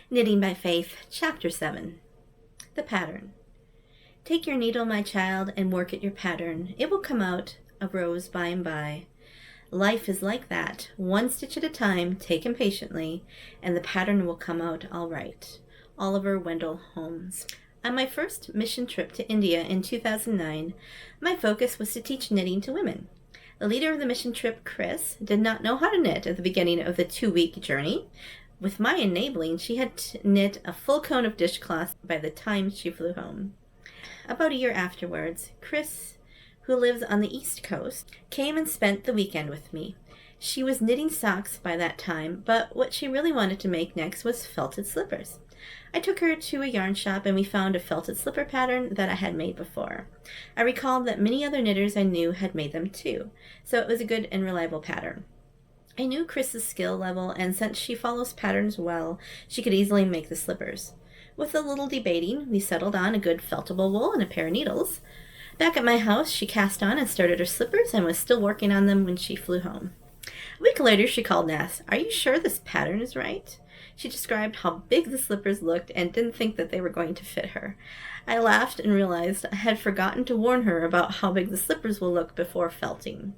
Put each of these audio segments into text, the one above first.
Knitting by Faith, Chapter 7. The Pattern. Take your needle, my child, and work at your pattern. It will come out a rose by and by. Life is like that, one stitch at a time, taken patiently, and the pattern will come out all right. Oliver Wendell Holmes. On my first mission trip to India in 2009, my focus was to teach knitting to women. The leader of the mission trip, Chris, did not know how to knit at the beginning of the 2-week journey. With my enabling, she had knit a full cone of dishcloth by the time she flew home. About a year afterwards, Chris, who lives on the East Coast, came and spent the weekend with me. She was knitting socks by that time, but what she really wanted to make next was felted slippers. I took her to a yarn shop and we found a felted slipper pattern that I had made before. I recalled that many other knitters I knew had made them too, so it was a good and reliable pattern. I knew Chris's skill level, and since she follows patterns well, she could easily make the slippers. With a little debating, we settled on a good feltable wool and a pair of needles. Back at my house, she cast on and started her slippers and was still working on them when she flew home. A week later, she called and asked, "Are you sure this pattern is right?" She described how big the slippers looked and didn't think that they were going to fit her. I laughed and realized I had forgotten to warn her about how big the slippers will look before felting.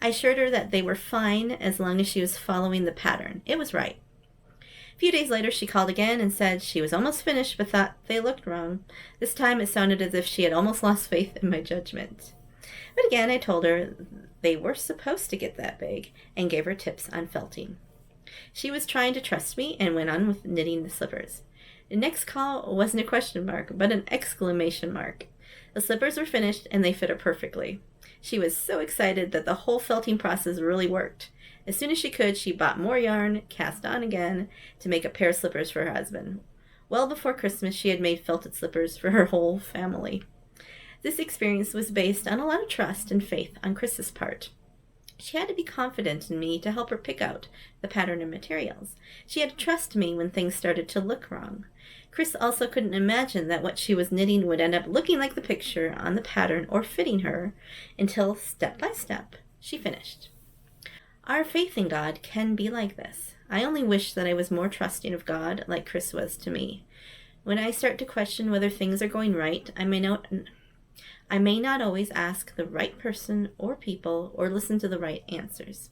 I assured her that they were fine as long as she was following the pattern. It was right. A few days later, she called again and said she was almost finished but thought they looked wrong. This time it sounded as if she had almost lost faith in my judgment. But again, I told her they were supposed to get that big and gave her tips on felting. She was trying to trust me and went on with knitting the slippers. The next call wasn't a question mark, but an exclamation mark. The slippers were finished and they fit her perfectly. She was so excited that the whole felting process really worked. As soon as she could, she bought more yarn, cast on again, to make a pair of slippers for her husband. Well before Christmas, she had made felted slippers for her whole family. This experience was based on a lot of trust and faith on Chris's part. She had to be confident in me to help her pick out the pattern and materials. She had to trust me when things started to look wrong. Chris also couldn't imagine that what she was knitting would end up looking like the picture on the pattern or fitting her until, step by step, she finished. Our faith in God can be like this. I only wish that I was more trusting of God like Chris was to me. When I start to question whether things are going right, I may not always ask the right person or people or listen to the right answers.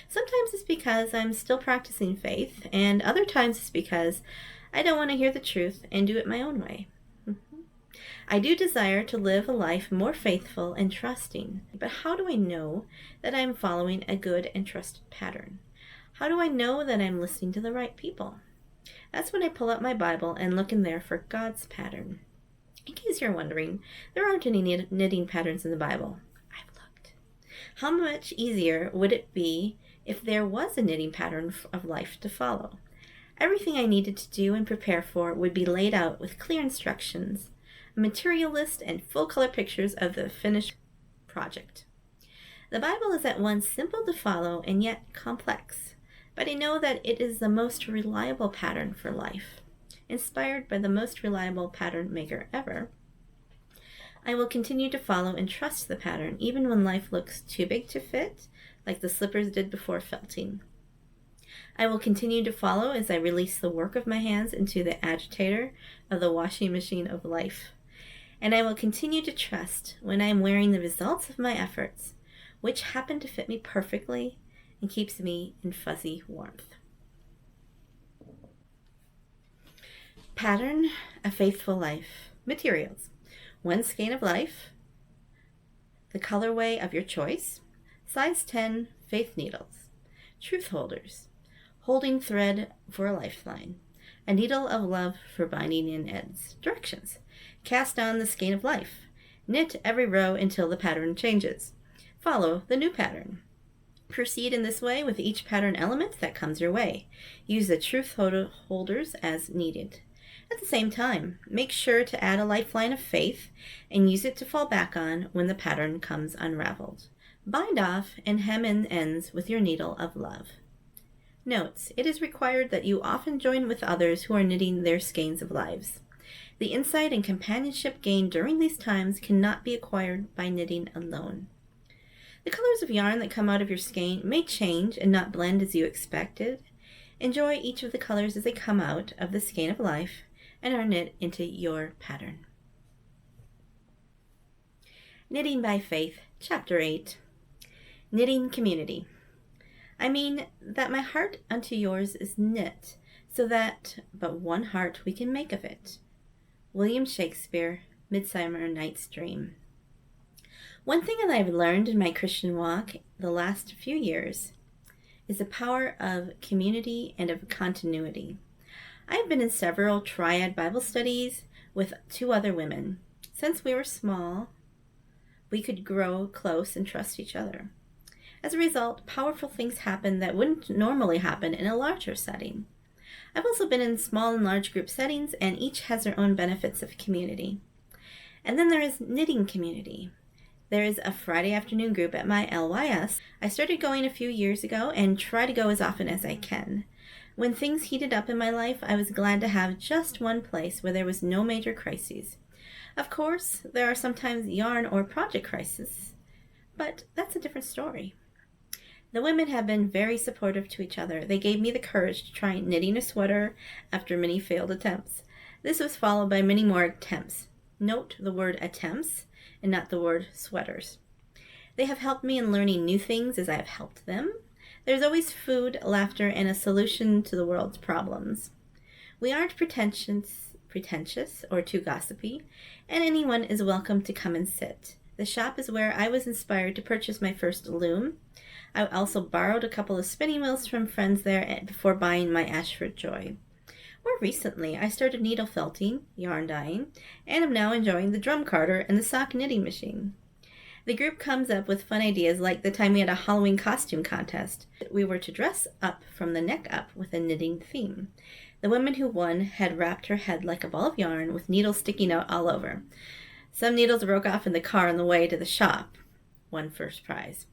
Sometimes it's because I'm still practicing faith, and other times it's because I don't want to hear the truth and do it my own way. I do desire to live a life more faithful and trusting, but how do I know that I'm following a good and trusted pattern? How do I know that I'm listening to the right people? That's when I pull out my Bible and look in there for God's pattern. In case you're wondering, there aren't any knitting patterns in the Bible. I've looked. How much easier would it be if there was a knitting pattern of life to follow? Everything I needed to do and prepare for would be laid out with clear instructions, a material list, and full-color pictures of the finished project. The Bible is at once simple to follow and yet complex, but I know that it is the most reliable pattern for life. Inspired by the most reliable pattern maker ever, I will continue to follow and trust the pattern even when life looks too big to fit, like the slippers did before felting. I will continue to follow as I release the work of my hands into the agitator of the washing machine of life. And I will continue to trust when I am wearing the results of my efforts, which happen to fit me perfectly and keeps me in fuzzy warmth. Pattern, a faithful life. Materials: 1 skein of life, the colorway of your choice, size 10 faith needles, truth holders, holding thread for a lifeline, a needle of love for binding in ends. Directions: cast on the skein of life. Knit every row until the pattern changes. Follow the new pattern. Proceed in this way with each pattern element that comes your way. Use the truth holders as needed. At the same time, make sure to add a lifeline of faith and use it to fall back on when the pattern comes unraveled. Bind off and hem in ends with your needle of love. Notes: it is required that you often join with others who are knitting their skeins of lives. The insight and companionship gained during these times cannot be acquired by knitting alone. The colors of yarn that come out of your skein may change and not blend as you expected. Enjoy each of the colors as they come out of the skein of life and are knit into your pattern. Knitting by Faith, Chapter 8. Knitting Community. I mean that my heart unto yours is knit, so that but one heart we can make of it. William Shakespeare, Midsummer Night's Dream. One thing that I've learned in my Christian walk the last few years is the power of community and of continuity. I've been in several triad Bible studies with 2 other women. Since we were small, we could grow close and trust each other. As a result, powerful things happen that wouldn't normally happen in a larger setting. I've also been in small and large group settings, and each has their own benefits of community. And then there is knitting community. There is a Friday afternoon group at my LYS. I started going a few years ago and try to go as often as I can. When things heated up in my life, I was glad to have just one place where there was no major crises. Of course, there are sometimes yarn or project crises, but that's a different story. The women have been very supportive to each other. They gave me the courage to try knitting a sweater after many failed attempts. This was followed by many more attempts. Note the word attempts and not the word sweaters. They have helped me in learning new things as I have helped them. There's always food, laughter, and a solution to the world's problems. We aren't pretentious or too gossipy, and anyone is welcome to come and sit. The shop is where I was inspired to purchase my first loom. I also borrowed a couple of spinning wheels from friends there before buying my Ashford Joy. More recently, I started needle felting, yarn dyeing, and am now enjoying the drum carder and the sock knitting machine. The group comes up with fun ideas like the time we had a Halloween costume contest. We were to dress up from the neck up with a knitting theme. The woman who won had wrapped her head like a ball of yarn with needles sticking out all over. Some needles broke off in the car on the way to the shop. Won first prize.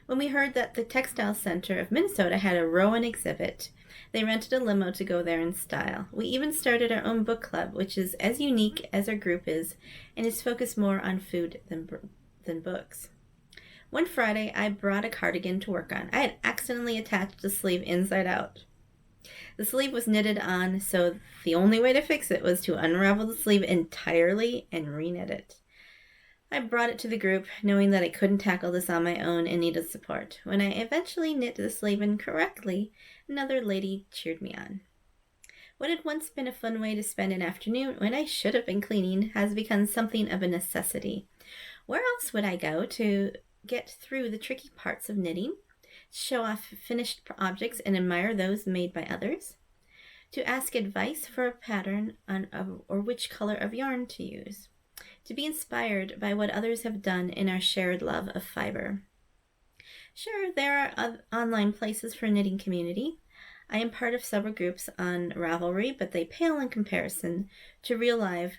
When we heard that the Textile Center of Minnesota had a Rowan exhibit, they rented a limo to go there in style. We even started our own book club, which is as unique as our group is, and is focused more on food than books. One Friday, I brought a cardigan to work on. I had accidentally attached the sleeve inside out. The sleeve was knitted on, so the only way to fix it was to unravel the sleeve entirely and re-knit it. I brought it to the group, knowing that I couldn't tackle this on my own and needed support. When I eventually knit the sleeve in correctly, another lady cheered me on. What had once been a fun way to spend an afternoon when I should have been cleaning has become something of a necessity. Where else would I go to get through the tricky parts of knitting, show off finished objects and admire those made by others, to ask advice for a pattern or which color of yarn to use, to be inspired by what others have done in our shared love of fiber. Sure, there are online places for knitting community. I am part of several groups on Ravelry, but they pale in comparison to real live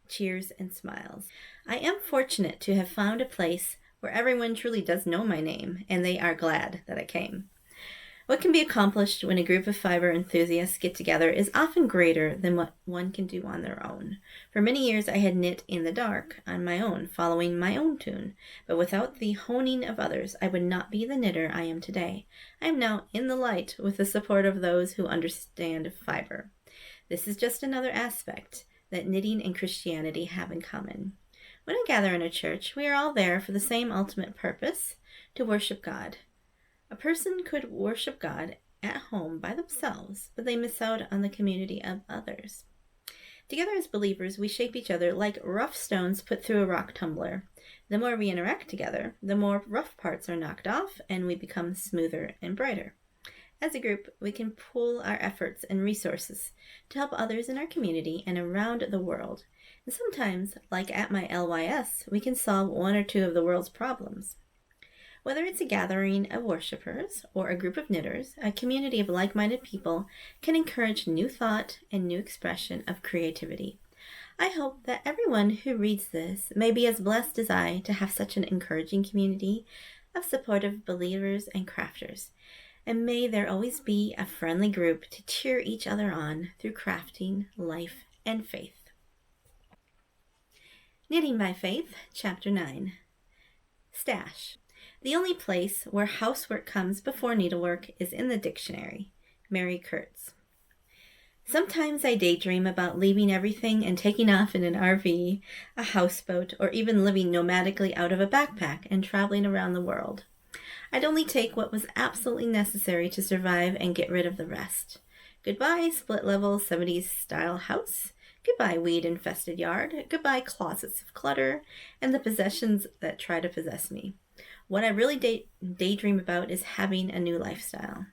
cheers and smiles. I am fortunate to have found a place where everyone truly does know my name, and they are glad that I came. What can be accomplished when a group of fiber enthusiasts get together is often greater than what one can do on their own. For many years I had knit in the dark on my own, following my own tune, but without the honing of others, I would not be the knitter I am today. I am now in the light with the support of those who understand fiber. This is just another aspect that knitting and Christianity have in common. When I gather in a church, we are all there for the same ultimate purpose, to worship God. A person could worship God at home by themselves, but they miss out on the community of others. Together as believers, we shape each other like rough stones put through a rock tumbler. The more we interact together, the more rough parts are knocked off, and we become smoother and brighter. As a group, we can pool our efforts and resources to help others in our community and around the world. And sometimes, like at my LYS, we can solve one or two of the world's problems. Whether it's a gathering of worshipers or a group of knitters, a community of like-minded people can encourage new thought and new expression of creativity. I hope that everyone who reads this may be as blessed as I to have such an encouraging community of supportive believers and crafters. And may there always be a friendly group to cheer each other on through crafting, life, and faith. Knitting by Faith, Chapter 9. Stash. The only place where housework comes before needlework is in the dictionary. Mary Kurtz. Sometimes I daydream about leaving everything and taking off in an RV, a houseboat, or even living nomadically out of a backpack and traveling around the world. I'd only take what was absolutely necessary to survive and get rid of the rest. Goodbye split-level 70s style house. Goodbye weed-infested yard. Goodbye closets of clutter and the possessions that try to possess me. What I really daydream about is having a new lifestyle.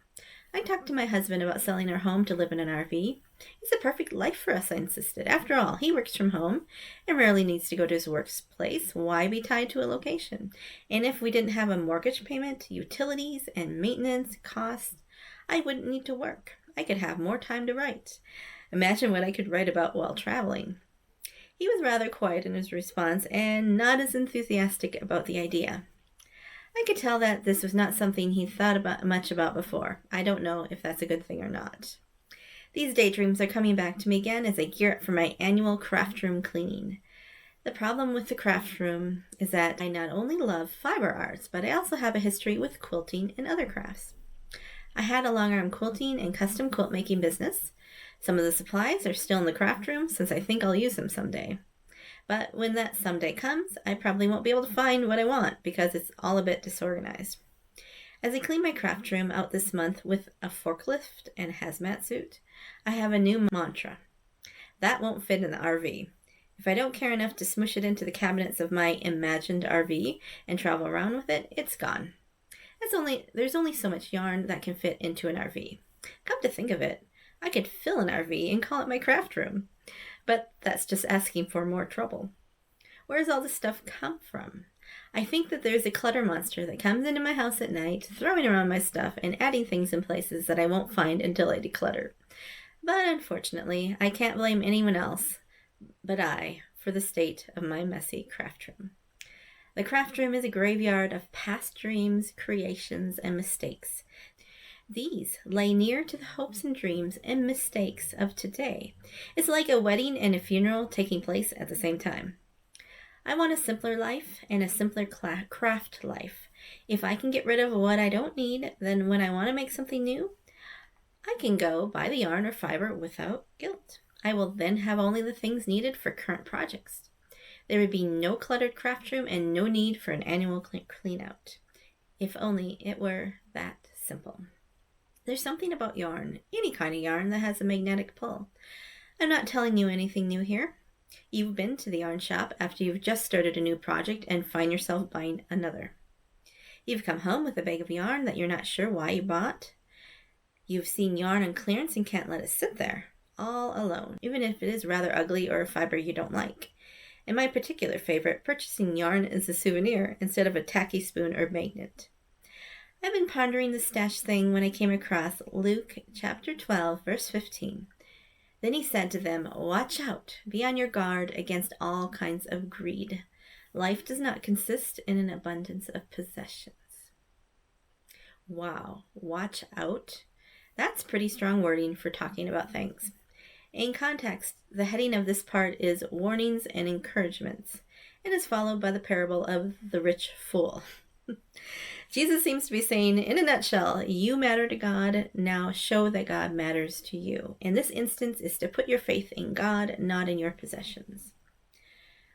I talked to my husband about selling our home to live in an RV. It's a perfect life for us, I insisted. After all, he works from home and rarely needs to go to his workplace. Why be tied to a location? And if we didn't have a mortgage payment, utilities, and maintenance costs, I wouldn't need to work. I could have more time to write. Imagine what I could write about while traveling. He was rather quiet in his response and not as enthusiastic about the idea. I could tell that this was not something he thought much about before. I don't know if that's a good thing or not. These daydreams are coming back to me again as I gear up for my annual craft room cleaning. The problem with the craft room is that I not only love fiber arts, but I also have a history with quilting and other crafts. I had a long-arm quilting and custom quilt making business. Some of the supplies are still in the craft room since I think I'll use them someday. But when that someday comes, I probably won't be able to find what I want because it's all a bit disorganized. As I clean my craft room out this month with a forklift and hazmat suit, I have a new mantra. That won't fit in the RV. If I don't care enough to smush it into the cabinets of my imagined RV and travel around with it, it's gone. There's only so much yarn that can fit into an RV. Come to think of it, I could fill an RV and call it my craft room. But that's just asking for more trouble. Where does all this stuff come from? I think that there's a clutter monster that comes into my house at night, throwing around my stuff and adding things in places that I won't find until I declutter. But unfortunately, I can't blame anyone else but I for the state of my messy craft room. The craft room is a graveyard of past dreams, creations, and mistakes. These lay near to the hopes and dreams and mistakes of today. It's like a wedding and a funeral taking place at the same time. I want a simpler life and a simpler craft life. If I can get rid of what I don't need, then when I want to make something new, I can go buy the yarn or fiber without guilt. I will then have only the things needed for current projects. There would be no cluttered craft room and no need for an annual clean out. If only it were that simple. There's something about yarn, any kind of yarn, that has a magnetic pull. I'm not telling you anything new here. You've been to the yarn shop after you've just started a new project and find yourself buying another. You've come home with a bag of yarn that you're not sure why you bought. You've seen yarn on clearance and can't let it sit there, all alone, even if it is rather ugly or a fiber you don't like. And my particular favorite, purchasing yarn as a souvenir instead of a tacky spoon or magnet. I've been pondering the stash thing when I came across Luke chapter 12, verse 15. Then he said to them, "Watch out, be on your guard against all kinds of greed. Life does not consist in an abundance of possessions." Wow, watch out. That's pretty strong wording for talking about things. In context, the heading of this part is warnings and encouragements, and is followed by the parable of the rich fool. Jesus seems to be saying, in a nutshell, you matter to God, now show that God matters to you. In this instance is to put your faith in God, not in your possessions.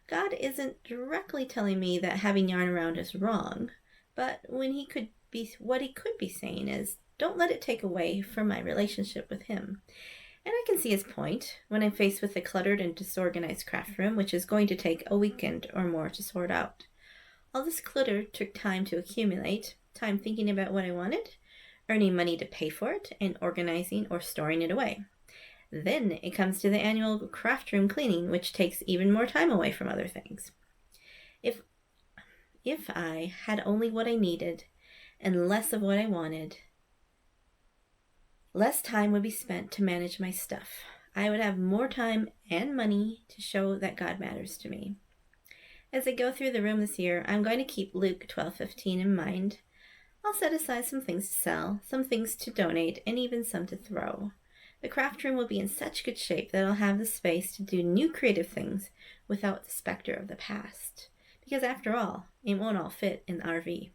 God isn't directly telling me that having yarn around is wrong, but what he could be saying is, don't let it take away from my relationship with him. And I can see his point when I'm faced with a cluttered and disorganized craft room, which is going to take a weekend or more to sort out. All this clutter took time to accumulate, time thinking about what I wanted, earning money to pay for it, and organizing or storing it away. Then it comes to the annual craft room cleaning, which takes even more time away from other things. If I had only what I needed and less of what I wanted, less time would be spent to manage my stuff. I would have more time and money to show that God matters to me. As I go through the room this year, I'm going to keep Luke 12:15 in mind. I'll set aside some things to sell, some things to donate, and even some to throw. The craft room will be in such good shape that I'll have the space to do new creative things without the specter of the past. Because after all, it won't all fit in the RV.